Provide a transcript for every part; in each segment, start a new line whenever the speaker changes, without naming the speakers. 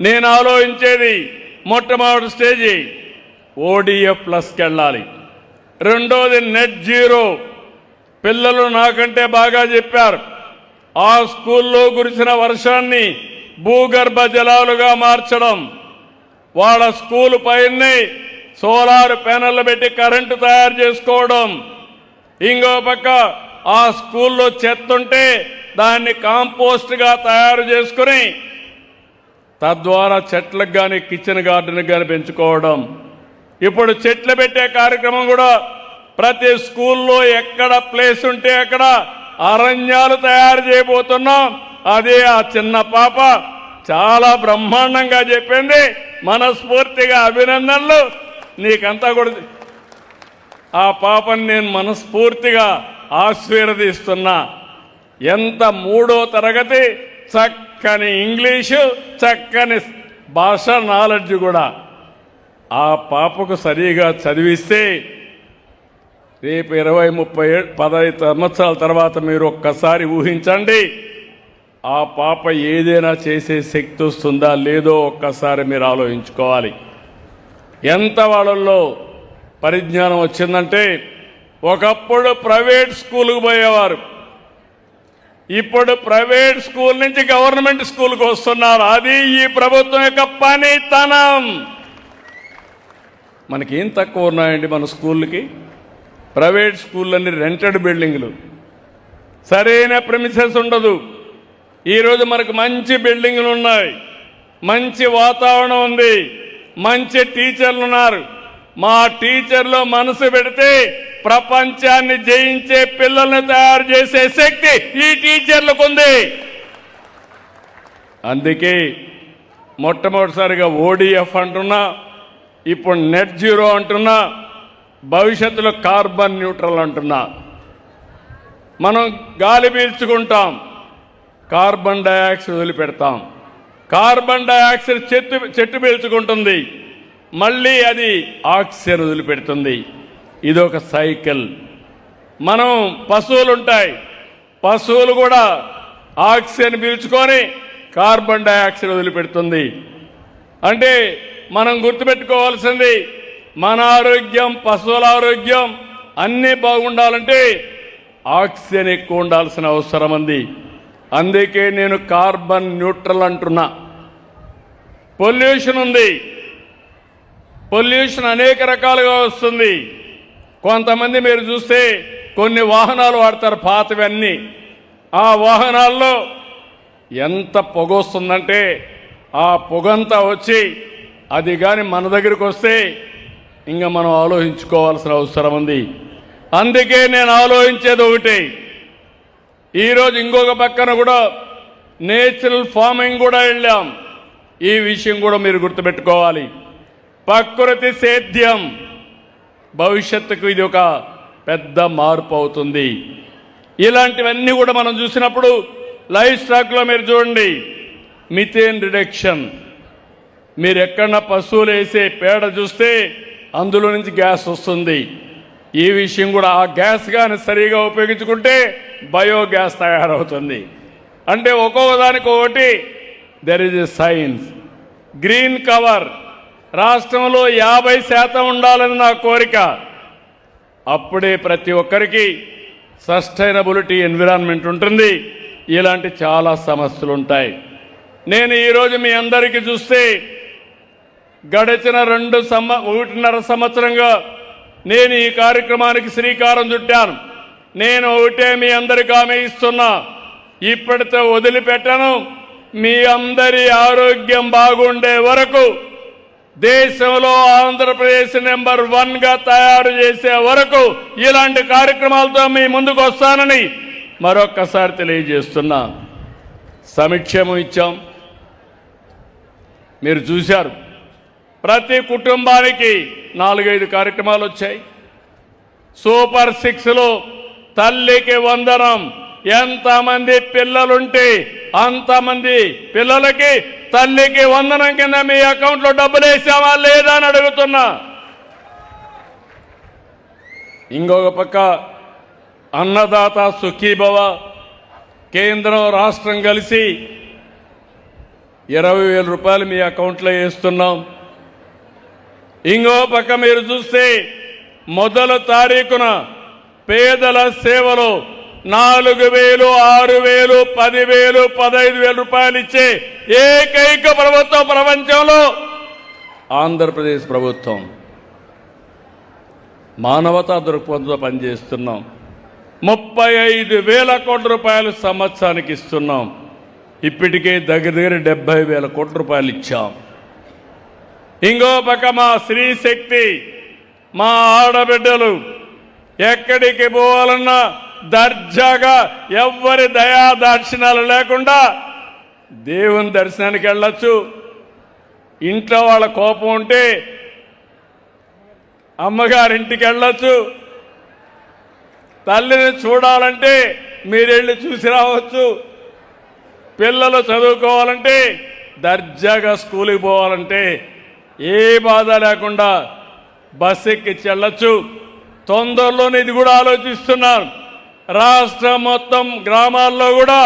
నేను ఆలోచించేది మొట్టమొదటి స్టేజీ ODF ప్లస్కి వెళ్ళాలి. రెండోది నెట్ జీరో. పిల్లలు నాకంటే బాగా చెప్పారు. ఆ స్కూల్లో కురిసిన వర్షాన్ని భూగర్భ జలాలుగా మార్చడం, వాళ్ళ స్కూల్ పైనే సోలార్ ప్యానెల్ పెట్టి కరెంటు తయారు చేసుకోవడం, ఇంకో పక్క ఆ స్కూల్లో చెత్త ఉంటే దాన్ని కాంపోస్ట్గా తయారు చేసుకుని తద్వారా చెట్లకు కానీ కిచెన్ గార్డెన్కి కానీ పెంచుకోవడం. ఇప్పుడు చెట్లు పెట్టే కార్యక్రమం కూడా ప్రతి స్కూల్లో ఎక్కడ ప్లేస్ ఉంటే అక్కడ అరణ్యాలు తయారు చేయబోతున్నాం. అదే ఆ చిన్న పాప చాలా బ్రహ్మాండంగా చెప్పింది. మనస్ఫూర్తిగా అభినందనలు. నీకంతా కూడా ఆ పాపని నేను మనస్ఫూర్తిగా ఆశీర్వదిస్తున్నా. ఎంత 3వ తరగతి, చక్కని ఇంగ్లీషు, చక్కని భాష నాలెడ్జ్ కూడా. ఆ పాపకు సరిగా చదివిస్తే రేపు 20-30-15 సంవత్సరాల తర్వాత మీరు ఒక్కసారి ఊహించండి, ఆ పాప ఏదైనా చేసే శక్తి వస్తుందా లేదో ఒక్కసారి మీరు ఆలోచించుకోవాలి. ఎంత వాళ్ళల్లో పరిజ్ఞానం వచ్చిందంటే, ఒకప్పుడు ప్రైవేట్ స్కూల్కి పోయేవారు, ఇప్పుడు ప్రైవేట్ స్కూల్ నుంచి గవర్నమెంట్ స్కూల్కి వస్తున్నారు. అది ఈ ప్రభుత్వం యొక్క పనితనం. మనకేం తక్కువ ఉన్నాయండి మన స్కూళ్ళకి? ప్రైవేట్ స్కూళ్ళన్నీ రెంటెడ్ బిల్డింగ్లు, సరైన ప్రెమిసెస్ ఉండదు. ఈరోజు మనకు మంచి బిల్డింగ్లు ఉన్నాయి, మంచి వాతావరణం ఉంది, మంచి టీచర్లు ఉన్నారు. మా టీచర్లు మనసు పెడితే ప్రపంచాన్ని జయించే పిల్లల్ని తయారు చేసే శక్తి ఈ టీచర్లకు ఉంది. అందుకే మొట్టమొదటిసారిగా ODF అంటున్నా, ఇప్పుడు నెట్ జీరో అంటున్నా, భవిష్యత్తులో కార్బన్ న్యూట్రల్ అంటున్నా. మనం గాలి పీల్చుకుంటాం, కార్బన్ డయాక్సైడ్ వదిలిపెడతాం. కార్బన్ డయాక్సైడ్ చెట్టు పీల్చుకుంటుంది, మళ్ళీ అది ఆక్సిజన్ వదిలిపెడుతుంది. ఇదొక సైకిల్. మనం పశువులు ఉంటాయి, పశువులు కూడా ఆక్సిజన్ పీల్చుకొని కార్బన్ డయాక్సైడ్ వదిలిపెడుతుంది. అంటే మనం గుర్తుపెట్టుకోవాల్సింది, మన ఆరోగ్యం, పశువుల ఆరోగ్యం అన్నీ బాగుండాలంటే ఆక్సిజన్ ఎక్కువ ఉండాల్సిన అవసరం ఉంది. అందుకే నేను కార్బన్ న్యూట్రల్ అంటున్నా. పొల్యూషన్ ఉంది, పొల్యూషన్ అనేక రకాలుగా వస్తుంది. కొంతమంది మీరు చూస్తే కొన్ని వాహనాలు వాడతారు, పాతవన్నీ. ఆ వాహనాల్లో ఎంత పొగ వస్తుందంటే ఆ పొగంతా వచ్చి అది కానీ మన దగ్గరికి వస్తే ఇంకా మనం ఆలోచించుకోవాల్సిన అవసరం ఉంది. అందుకే నేను ఆలోచించేది ఒకటి, ఈరోజు ఇంకొక పక్కన కూడా నేచురల్ ఫార్మింగ్ కూడా వెళ్ళాం. ఈ విషయం కూడా మీరు గుర్తుపెట్టుకోవాలి. ప్రకృతి సేద్యం భవిష్యత్తుకు ఇది ఒక పెద్ద మార్పు అవుతుంది. ఇలాంటివన్నీ కూడా మనం చూసినప్పుడు లైఫ్ స్టాక్లో మీరు చూడండి, మిథేన్ రిడక్షన్. మీరు ఎక్కడన్నా పశువులు వేసే పేడ చూస్తే అందులో నుంచి గ్యాస్ వస్తుంది. ఈ విషయం కూడా ఆ గ్యాస్ కానీ సరిగా ఉపయోగించుకుంటే బయోగ్యాస్ తయారవుతుంది. అంటే ఒక్కొక్క దానికి ఒకటి there is a science. Green cover రాష్ట్రంలో 50% ఉండాలని నా కోరిక. అప్పుడే ప్రతి ఒక్కరికి సస్టైనబిలిటీ ఎన్విరాన్మెంట్ ఉంటుంది. ఇలాంటి చాలా సమస్యలు ఉంటాయి. నేను ఈరోజు మీ అందరికీ చూస్తే గడిచిన 1.5 సంవత్సరంగా నేను ఈ కార్యక్రమానికి శ్రీకారం చుట్టాను. నేను ఒకటే మీ అందరికీ హామీ ఇస్తున్నా, ఇప్పటితో వదిలిపెట్టను. మీ అందరి ఆరోగ్యం బాగుండే వరకు, దేశంలో ఆంధ్రప్రదేశ్ నెంబర్ 1గా తయారు చేసే వరకు ఇలాంటి కార్యక్రమాలతో మీ ముందుకు వస్తానని మరొక్కసారి తెలియజేస్తున్నా. సంక్షేమం ఇచ్చాం, మీరు చూశారు. ప్రతి కుటుంబానికి 4-5 కార్యక్రమాలు వచ్చాయి. సూపర్ 6లో తల్లికి వందనం. ఎంతమంది పిల్లలుంటే అంతమంది పిల్లలకి తల్లికి వందనం కింద మీ అకౌంట్లో డబ్బులు వేసామా లేదా అని అడుగుతున్నా. ఇంకొక పక్క అన్నదాత సుఖీభవ, కేంద్రం రాష్ట్రం కలిసి 20,000 రూపాయలు మీ అకౌంట్లో వేస్తున్నాం. ఇంకో పక్క మీరు చూస్తే మొదటి తారీఖున పేదల సేవలో 4,000, 6,000, 10,000, 15,000 రూపాయలు ఇచ్చే ఏకైక ప్రభుత్వం ప్రపంచంలో ఆంధ్రప్రదేశ్ ప్రభుత్వం. మానవతా దృక్పథంతో పనిచేస్తున్నాం. 35,000 కోట్ల రూపాయలు సంవత్సరానికి ఇస్తున్నాం. ఇప్పటికే దగ్గర 70,000 కోట్ల రూపాయలు ఇచ్చాం. ఇంకో పక్క మా స్త్రీ శక్తి, మా ఆడబిడ్డలు ఎక్కడికి పోవాలన్నా దర్జాగా ఎవ్వరి దయా దాక్షిణాలు లేకుండా దేవుని దర్శనానికి వెళ్ళొచ్చు. ఇంట్లో వాళ్ళ కోపం ఉంటే అమ్మగారింటికి వెళ్ళొచ్చు. తల్లిని చూడాలంటే మీరెళ్ళి చూసి రావచ్చు. పిల్లలు చదువుకోవాలంటే దర్జాగా స్కూల్కి పోవాలంటే ఏ బాధ లేకుండా బస్సు ఎక్కి వెళ్ళొచ్చు. తొందరలోనే ఇది కూడా ఆలోచిస్తున్నారు. రాష్ట్రం మొత్తం గ్రామాల్లో కూడా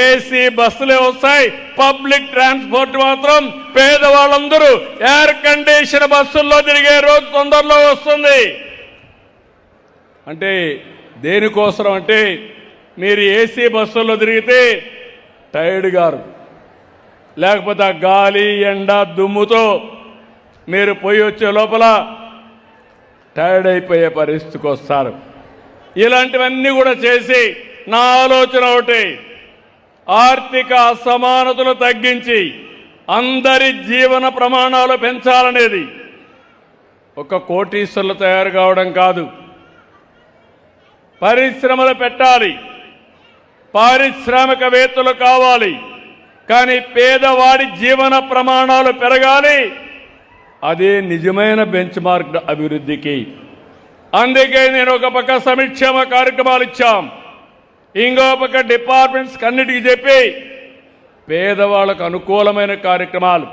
ఏసీ బస్సులే వస్తాయి. పబ్లిక్ ట్రాన్స్పోర్ట్ మాత్రం పేదవాళ్ళందరూ ఎయిర్ కండిషన్ బస్సుల్లో తిరిగే రోజు తొందరలో వస్తుంది. అంటే దేనికోసం అంటే మీరు ఏసీ బస్సుల్లో తిరిగితే టైర్డ్ గారు, లేకపోతే ఆ గాలి ఎండ దుమ్ముతో మీరు పోయి వచ్చే లోపల టైర్డ్ అయిపోయే పరిస్థితికి వస్తారు. ఇలాంటివన్నీ కూడా చేసి నా ఆలోచన ఒకటి, ఆర్థిక అసమానతలు తగ్గించి అందరి జీవన ప్రమాణాలు పెంచాలనేది. ఒక కోటీశ్వరులు తయారు కావడం కాదు, పరిశ్రమలు పెట్టాలి, పారిశ్రామికవేత్తలు కావాలి. కానీ పేదవాడి జీవన ప్రమాణాలు పెరగాలి. అదే నిజమైన బెంచ్ మార్క్ అభివృద్ధికి. అందుకే నేను ఒక పక్క సంక్షేమ కార్యక్రమాలు ఇచ్చాం, ఇంకో పక్క డిపార్ట్మెంట్స్ అన్నిటికీ చెప్పి పేదవాళ్లకు అనుకూలమైన కార్యక్రమాలు.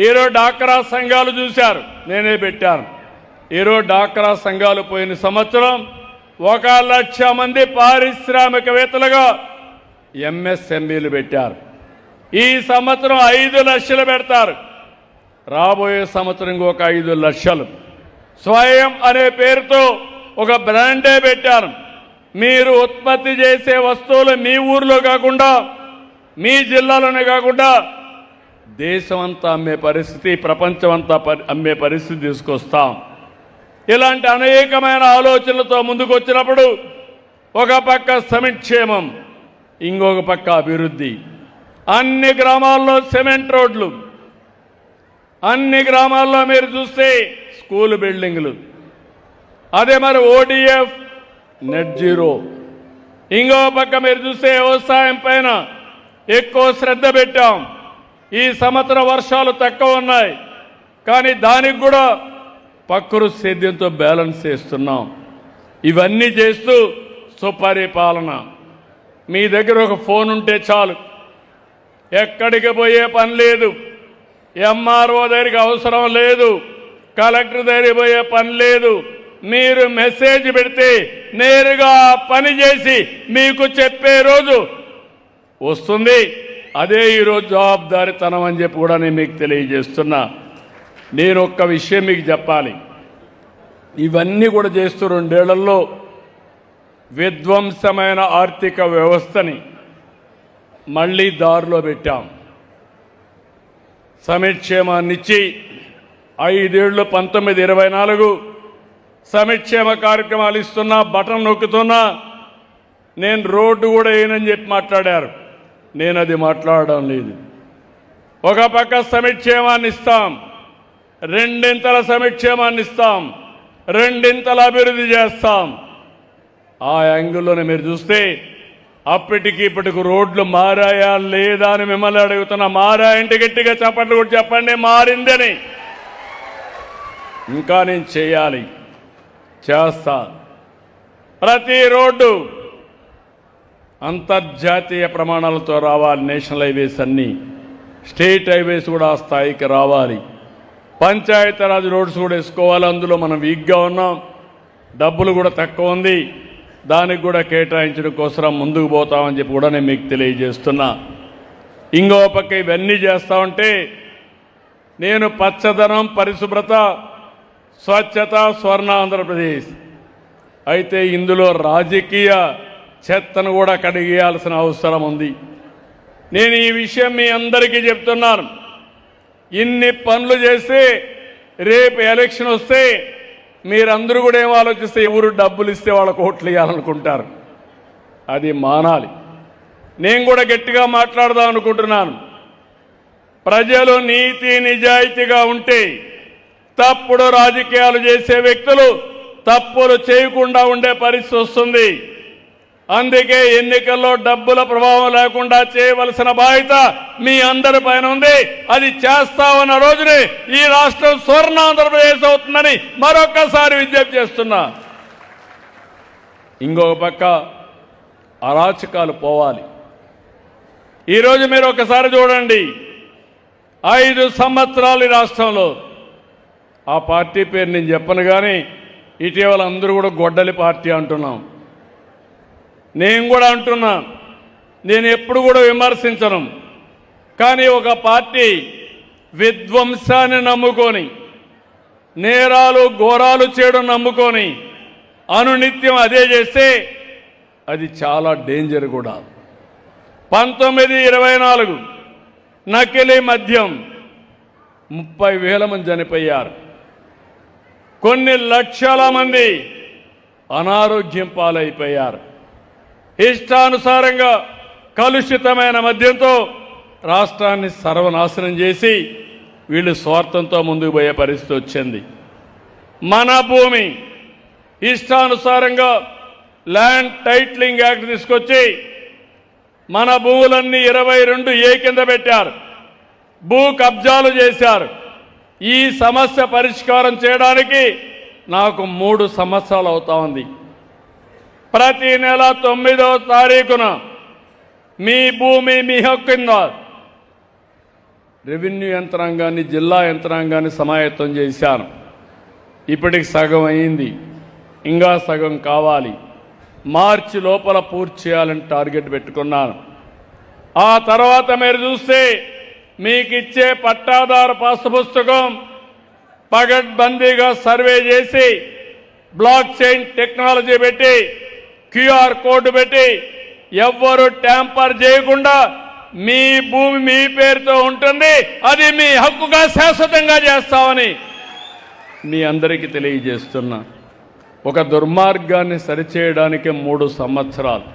ఈరోజు డాక్రా సంఘాలు చూశారు, నేనే పెట్టాను. ఈరోజు డాక్రా సంఘాలు పోయిన సంవత్సరం 1,00,000 మంది పారిశ్రామికవేత్తలుగా ఎంఎస్ఎంఈలు పెట్టారు. ఈ సంవత్సరం 5 లక్షలు పెడతారు. రాబోయే సంవత్సరం ఇంకొక 5 లక్షలు. స్వయం అనే పేరుతో ఒక బ్రాండే పెట్టారు. మీరు ఉత్పత్తి చేసే వస్తువులు మీ ఊర్లో కాకుండా, మీ జిల్లాలోనే కాకుండా దేశమంతా అమ్మే పరిస్థితి, ప్రపంచమంతా అమ్మే పరిస్థితి తీసుకొస్తాం. ఇలాంటి అనేకమైన ఆలోచనలతో ముందుకు వచ్చినప్పుడు ఒక పక్క సంక్షేమం, ఇంకొక పక్క అభివృద్ధి. అన్ని గ్రామాల్లో సిమెంట్ రోడ్లు, అన్ని గ్రామాల్లో మీరు చూస్తే స్కూల్ బిల్డింగ్లు, అదే మరి ఓడిఎఫ్ నెట్ జీరో. ఇంకో పక్క మీరు చూస్తే వ్యవసాయం పైన ఎక్కువ శ్రద్ధ పెట్టాం. ఈ సంవత్సరం వర్షాలు తక్కువ ఉన్నాయి, కానీ దానికి కూడా ప్రకృతి సేద్యంతో బ్యాలెన్స్ చేస్తున్నాం. ఇవన్నీ చేస్తూ సుపరిపాలన. మీ దగ్గర ఒక ఫోన్ ఉంటే చాలు, ఎక్కడికి పోయే పని లేదు, ఎంఆర్ఓ దగ్గరికి అవసరం లేదు, కలెక్టర్ దగ్గరికి పోయే పని లేదు. మీరు మెసేజ్ పెడితే నేరుగా పని చేసి మీకు చెప్పే రోజు వస్తుంది. అదే ఈరోజు జవాబుదారీతనం అని చెప్పి కూడా నేను మీకు తెలియజేస్తున్నా. నేను ఒక్క విషయం మీకు చెప్పాలి, ఇవన్నీ కూడా చేస్తూ 2 ఏళ్లలో విధ్వంసమైన ఆర్థిక వ్యవస్థని మళ్ళీ దారిలో పెట్టాం. సంక్షేమాన్నిచ్చి 5 ఏళ్ళు 1924 సంక్షేమ కార్యక్రమాలు ఇస్తున్నా, బటన్ నొక్కుతున్నా. నేను రోడ్డు కూడా వేయనని చెప్పి మాట్లాడారు. నేను అది మాట్లాడడం లేదు. ఒక పక్క సంక్షేమాన్ని ఇస్తాం, 2 సంక్షేమాన్ని ఇస్తాం, 2 అభివృద్ధి చేస్తాం. ఆ యాంగిల్లోనే మీరు చూస్తే అప్పటికి ఇప్పటికి రోడ్లు మారాయా లేదా అని మిమ్మల్ని అడుగుతున్నా. మారాయంటే గట్టిగా చెప్పండి, కూడా చెప్పండి మారిందని. ఇంకా నేను చేయాలి, చేస్తా. ప్రతి రోడ్డు అంతర్జాతీయ ప్రమాణాలతో రావాలి. నేషనల్ హైవేస్ అన్నీ, స్టేట్ హైవేస్ కూడా ఆ స్థాయికి రావాలి. పంచాయతీరాజ్ రోడ్స్ కూడా వేసుకోవాలి. అందులో మనం వీక్గా ఉన్నాం, డబ్బులు కూడా తక్కువ ఉంది. దానికి కూడా కేటాయించడం కోసం ముందుకు పోతామని చెప్పి కూడా నేను మీకు తెలియజేస్తున్నా. ఇంకో పక్క ఇవన్నీ చేస్తా ఉంటే నేను పచ్చదనం, పరిశుభ్రత, స్వచ్ఛత, స్వర్ణ ఆంధ్రప్రదేశ్ అయితే ఇందులో రాజకీయ చెత్తను కూడా కడిగేయాల్సిన అవసరం ఉంది. నేను ఈ విషయం మీ అందరికీ చెప్తున్నాను. ఇన్ని పనులు చేస్తే రేపు ఎలక్షన్ వస్తే మీరందరూ కూడా ఏం ఆలోచిస్తే ఎవరు డబ్బులు ఇస్తే వాళ్ళకు ఓట్లు ఇవ్వాలనుకుంటారు. అది మానాలి. నేను కూడా గట్టిగా మాట్లాడదాం అనుకుంటున్నాను. ప్రజలు నీతి నిజాయితీగా ఉంటే తప్పుడు రాజకీయాలు చేసే వ్యక్తులు తప్పులు చేయకుండా ఉండే పరిస్థితి వస్తుంది. అందుకే ఎన్నికల్లో డబ్బుల ప్రభావం లేకుండా చేయవలసిన బాధ్యత మీ అందరి పైన ఉంది. అది చేస్తామన్న రోజునే ఈ రాష్ట్రం స్వర్ణ ఆంధ్రప్రదేశ్ అవుతుందని మరొక్కసారి విజ్ఞప్తి చేస్తున్నా. ఇంకొక పక్క అరాచకాలు పోవాలి. ఈరోజు మీరు ఒకసారి చూడండి, 5 సంవత్సరాలు ఈ రాష్ట్రంలో, ఆ పార్టీ పేరు నేను చెప్పను కానీ ఇటీవల అందరూ కూడా గొడ్డలి పార్టీ అంటున్నాం. నేను కూడా అంటున్నా, నేను ఎప్పుడు కూడా విమర్శించను. కానీ ఒక పార్టీ విధ్వంసాన్ని నమ్ముకొని, నేరాలు ఘోరాలు చేయడం నమ్ముకొని అనునిత్యం అదే చేస్తే అది చాలా డేంజర్ కూడా. 1924 నకిలీ మద్యం 30,000 మంది చనిపోయారు. కొన్ని లక్షల మంది అనారోగ్యం పాలైపోయారు. ఇష్టానుసారంగా కలుషితమైన మద్యంతో రాష్ట్రాన్ని సర్వనాశనం చేసి వీళ్ళు స్వార్థంతో ముందుకు పోయే పరిస్థితి వచ్చింది. మన భూమి ఇష్టానుసారంగా ల్యాండ్ టైటిలింగ్ యాక్ట్ తీసుకొచ్చి మన భూములన్నీ 22A కింద పెట్టారు. భూ కబ్జాలు చేశారు. ఈ సమస్య పరిష్కారం చేయడానికి నాకు 3 సంవత్సరాలు అవుతా ఉంది. ప్రతి నెల 9వ తారీఖున మీ భూమి మీ హక్కు కింద రెవెన్యూ యంత్రాంగాన్ని, జిల్లా యంత్రాంగాన్ని సమాయత్తం చేశాను. ఇప్పటికి సగం అయింది, ఇంకా సగం కావాలి. మార్చి లోపల పూర్తి చేయాలని టార్గెట్ పెట్టుకున్నాను. ఆ తర్వాత మీరు చూస్తే మీకు ఇచ్చే పట్టాదారు పాస్ పుస్తకం పగడ్బందీగా సర్వే చేసి బ్లాక్ చైన్ టెక్నాలజీ పెట్టి QR కోడ్ పెట్టి ఎవ్వరు ట్యాంపర్ చేయకుండా మీ భూమి మీ పేరుతో ఉంటుంది. అది మీ హక్కుగా శాశ్వతంగా చేస్తామని మీ అందరికీ తెలియజేస్తున్నా. ఒక దుర్మార్గాన్ని సరిచేయడానికి 3 సంవత్సరాలు